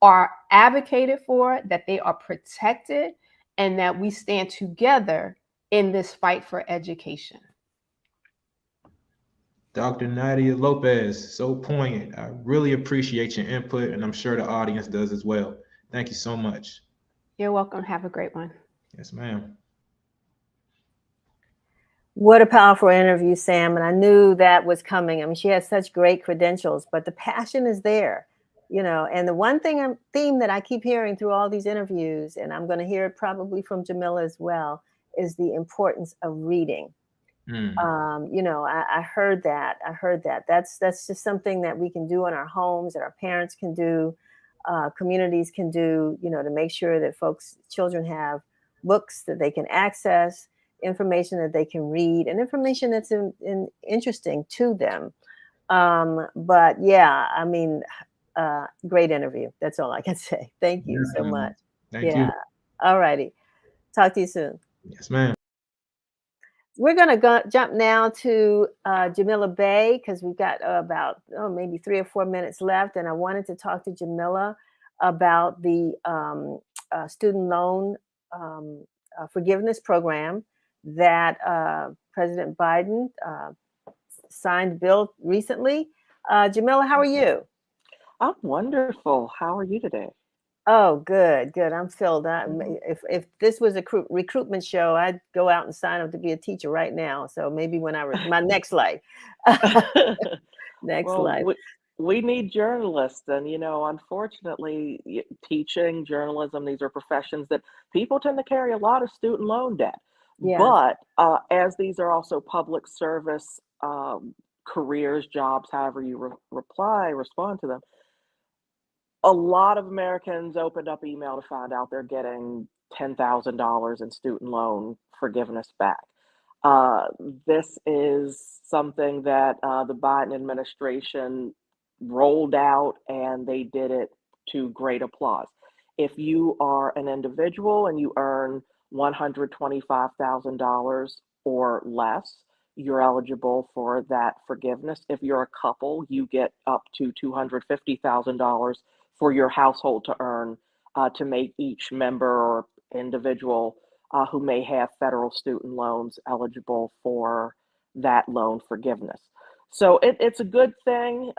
are advocated for, that they are protected, and that we stand together in this fight for education. Dr. Nadia Lopez, so poignant. I really appreciate your input, and I'm sure the audience does as well. Thank you so much. You're welcome. Have a great one. Yes, ma'am. What a powerful interview, Sam. And I knew that was coming. I mean, she has such great credentials, but the passion is there, and the one theme that I keep hearing through all these interviews, and I'm going to hear it probably from Jamila as well, is the importance of reading. I heard that. That's just something that we can do in our homes, that our parents can do, communities can do, to make sure that children have books that they can access, information that they can read, and information that's interesting to them. But yeah, I mean, great interview. That's all I can say. Thank you so much. Thank you. All righty. Talk to you soon. Yes, ma'am. We're going to jump now to Jamila Bey, because we've got about maybe 3 or 4 minutes left. And I wanted to talk to Jamila about the student loan forgiveness program that President Biden signed bill recently. Jamila, how are you? I'm wonderful. How are you today? Oh, good. I'm filled. If this was a recruitment show, I'd go out and sign up to be a teacher right now. So maybe when my next life, life. We need journalists, and unfortunately, teaching, journalism, these are professions that people tend to carry a lot of student loan debt. Yeah. But as these are also public service careers, jobs, however you respond to them, a lot of Americans opened up email to find out they're getting $10,000 in student loan forgiveness back. This is something that the Biden administration rolled out, and they did it to great applause. If you are an individual and you earn $125,000 or less, you're eligible for that forgiveness. If you're a couple, you get up to $250,000 for your household to earn to make each member or individual who may have federal student loans eligible for that loan forgiveness. So it's a good thing.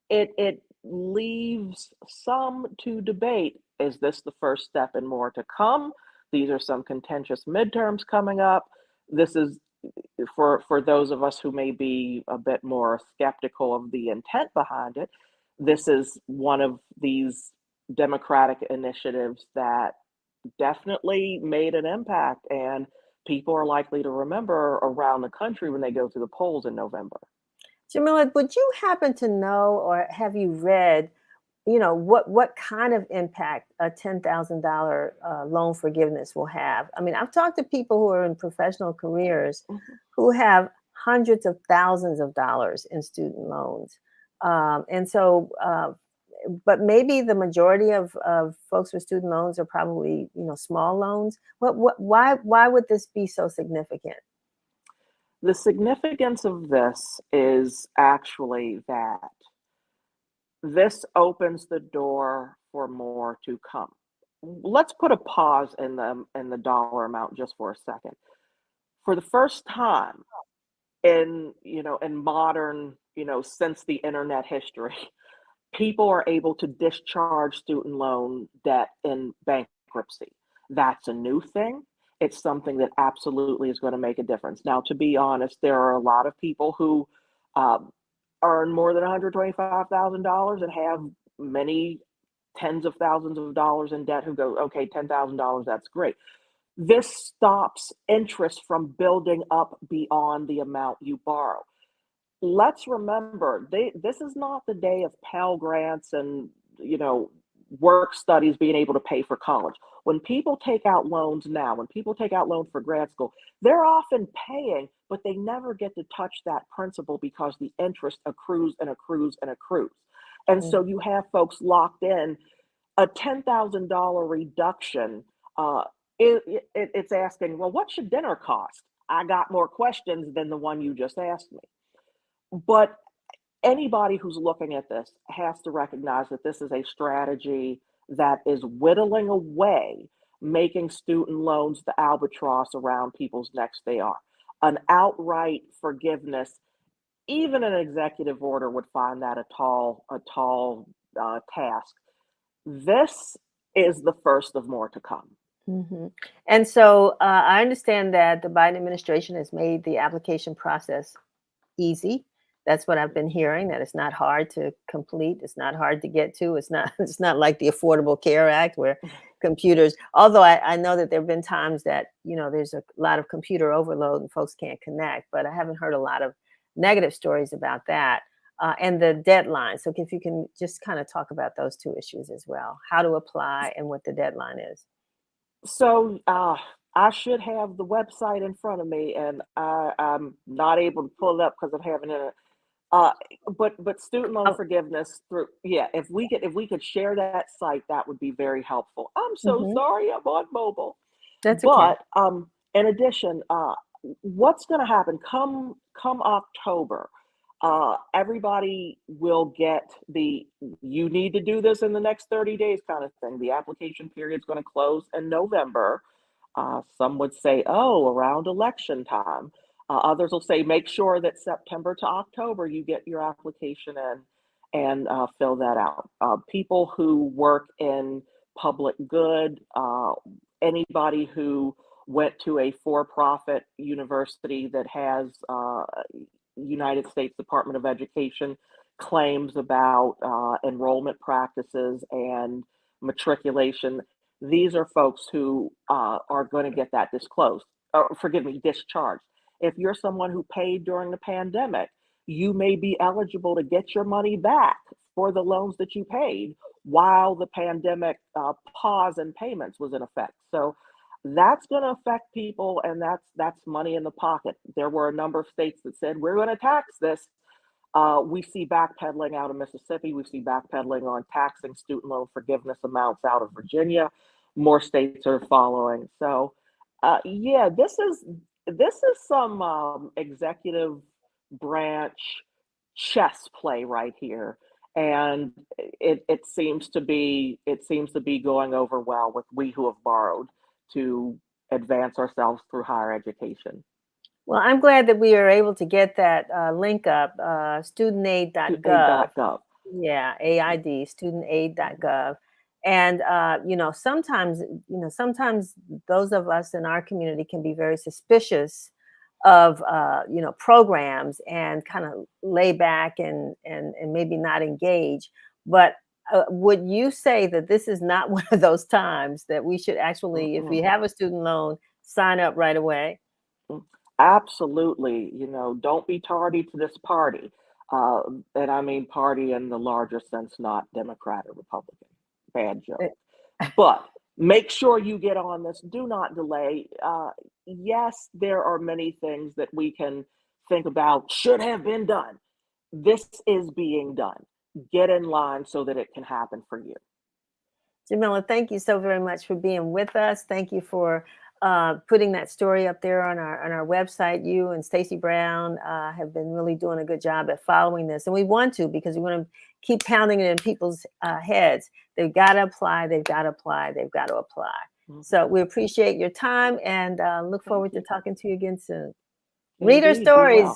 It leaves some to debate. Is this the first step and more to come? These are some contentious midterms coming up. This is for those of us who may be a bit more skeptical of the intent behind it. This is one of these democratic initiatives that definitely made an impact, and people are likely to remember around the country when they go to the polls in November. Jamila, would you happen to know, or have you read, what kind of impact a $10,000 loan forgiveness will have? I mean, I've talked to people who are in professional careers who have hundreds of thousands of dollars in student loans. And so, but maybe the majority of folks with student loans are probably, small loans. Why would this be so significant? The significance of this is actually that this opens the door for more to come. Let's put a pause in the dollar amount just for a second. For the first time in modern, since the internet history, people are able to discharge student loan debt in bankruptcy. That's a new thing. It's something that absolutely is going to make a difference. Now, to be honest, there are a lot of people who uh, earn more than $125,000 and have many tens of thousands of dollars in debt who go, okay, $10,000, that's great. This stops interest from building up beyond the amount you borrow. Let's remember, this is not the day of Pell Grants and, work studies being able to pay for college. When people take out loans now, when people take out loans for grad school, they're often paying, but they never get to touch that principal because the interest accrues and accrues and accrues. And so you have folks locked in. A $10,000 reduction, it's asking, well, what should dinner cost? I got more questions than the one you just asked me. But anybody who's looking at this has to recognize that this is a strategy that is whittling away, making student loans the albatross around people's necks they are. An outright forgiveness, even an executive order would find that a tall task. This is the first of more to come. Mm-hmm. And so I understand that the Biden administration has made the application process easy. That's what I've been hearing, that it's not hard to complete. It's not hard to get to. It's not like the Affordable Care Act where computers, although I know that there have been times that, there's a lot of computer overload and folks can't connect, but I haven't heard a lot of negative stories about that. And the deadline. So if you can just kind of talk about those two issues as well, how to apply and what the deadline is. So I should have the website in front of me, and I'm not able to pull it up because I'm having it. But student loan forgiveness through, if we could share that site, that would be very helpful. I'm so sorry, I'm on mobile. That's But okay. in addition, what's going to happen come October? Everybody will get you need to do this in the next 30 days kind of thing. The application period is going to close in November. Some would say, oh, around election time. Others will say, make sure that September to October you get your application in and fill that out. People who work in public good, anybody who went to a for-profit university that has United States Department of Education claims about enrollment practices and matriculation. These are folks who are going to get that discharged. If you're someone who paid during the pandemic, you may be eligible to get your money back for the loans that you paid while the pandemic pause in payments was in effect. So that's going to affect people, and that's money in the pocket. There were a number of states that said we're going to tax this. We see backpedaling out of Mississippi. We see backpedaling on taxing student loan forgiveness amounts out of Virginia. More states are following. So, this is some executive branch chess play right here, and it seems to be going over well with we who have borrowed to advance ourselves through higher education. Well, I'm glad that we are able to get that link up, studentaid.gov. Aid.gov. Yeah, AID, studentaid.gov. And sometimes those of us in our community can be very suspicious of programs and kind of lay back and maybe not engage. But would you say that this is not one of those times that we should actually, if we have a student loan, sign up right away? Absolutely. Don't be tardy to this party. And I mean party in the larger sense, not Democrat or Republican. Bad joke. But make sure you get on this. Do not delay. Yes, there are many things that we can think about should have been done. This is being done. Get in line so that it can happen for you. Jamila, thank you so very much for being with us. Thank you for putting that story up there on our website. You and Stacey Brown have been really doing a good job at following this, and we want to because we want to keep pounding it in people's heads. They've got to apply. They've got to apply. They've got to apply. Mm-hmm. So we appreciate your time and look forward to talking to you again soon. Read our stories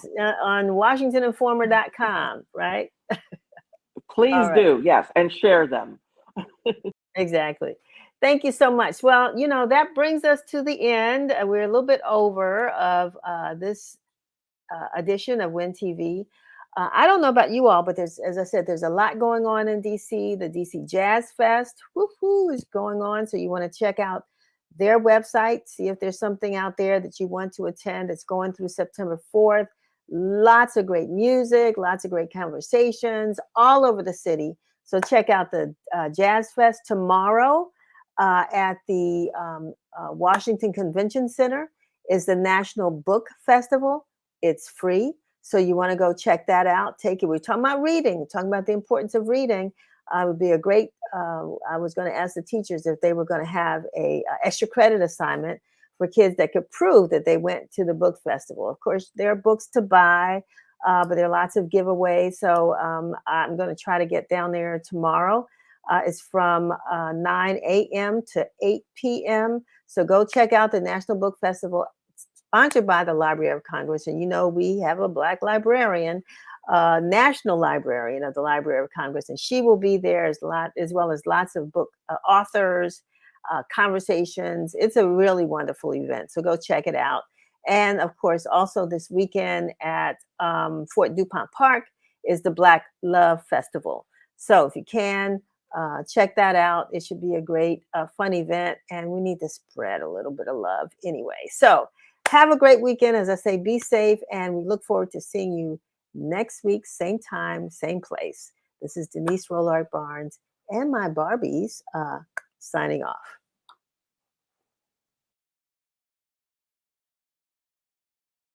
on WashingtonInformer.com, right? Please do, yes, and share them. Exactly. Thank you so much. Well, that brings us to the end. We're a little bit over of this edition of WIN TV. I don't know about you all, but as I said, there's a lot going on in DC. The DC Jazz Fest, woohoo, is going on. So you want to check out their website, see if there's something out there that you want to attend. It's going through September 4th. Lots of great music, lots of great conversations all over the city. So check out the Jazz Fest tomorrow at the Washington Convention Center is the National Book Festival. It's free. So you want to go check that out. Take it. We're talking about reading, talking about the importance of reading. It would be a great, I was going to ask the teachers if they were going to have a extra credit assignment for kids that could prove that they went to the book festival. Of course, there are books to buy, but there are lots of giveaways. So I'm going to try to get down there tomorrow. It's from 9 a.m. to 8 p.m. So go check out the National Book Festival, sponsored by the Library of Congress. And we have a Black librarian, national librarian of the Library of Congress, and she will be there as well as lots of book authors, conversations. It's a really wonderful event. So go check it out. And of course, also this weekend at Fort DuPont Park is the Black Love Festival. So if you can, check that out. It should be a great, fun event. And we need to spread a little bit of love anyway. So have a great weekend. As I say, be safe. And we look forward to seeing you next week, same time, same place. This is Denise Rollard Barnes and my Barbies signing off.